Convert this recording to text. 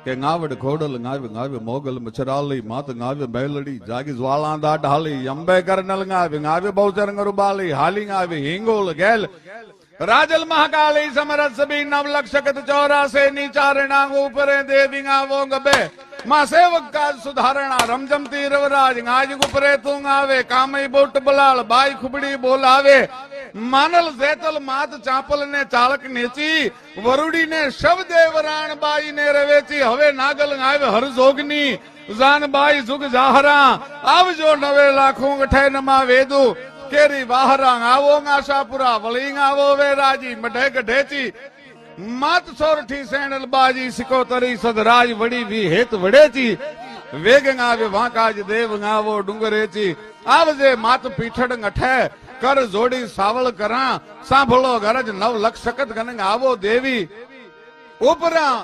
કે ગાવડ ઘોડલ ગાવે ગાવે મોગલ મચરાલી માત ગાવે બેલડી જાગી જ્વાળા દા ઢાલી અંબે કરનલ ગાવે ગાવે બહુચર ગરુબાલી હાલી ગાવે હિંગોલ ગેલ રાજલ મહાકાલી સમરસ સબી નવ લક્ષકત 84 નીચારણા ઉપરે દેવી ગાવો ગબે માં સેવક કાજ સુધારણા રમજમતી રવરાજ ગાજ ગુપરે તું આવે કામઈ બોટ બલાળ બાઈ ખુબડી બોલાવે માનલ જેતલ માત ચાપલ ને ચાલક નેચી વરુડી ને શબ દેવરાણ બાઈ ને રવેચી હવે નાગલ આવે હર જોગની જાનબાઈ જુગ જાહરા આવજો 9 લાખો ગઠે નમા વેદુ કેરી વાહરા આવો આશાપુરા વળી આવો વેરાજી મઢે ગઢેચી માત સોરઠી સેણલ બાજી સિકોતરી સદરાજ વડી વી હેત વડેચી વેગ આવે વાંકાજ દેવ ગાવો ડુંગરેચી આવજે માત પીઠડ ગઠે કર જોડી સાવળ કરા સાંભળો ગરજ 9 લક્ષ સકત ગન આવો દેવી ઉપરા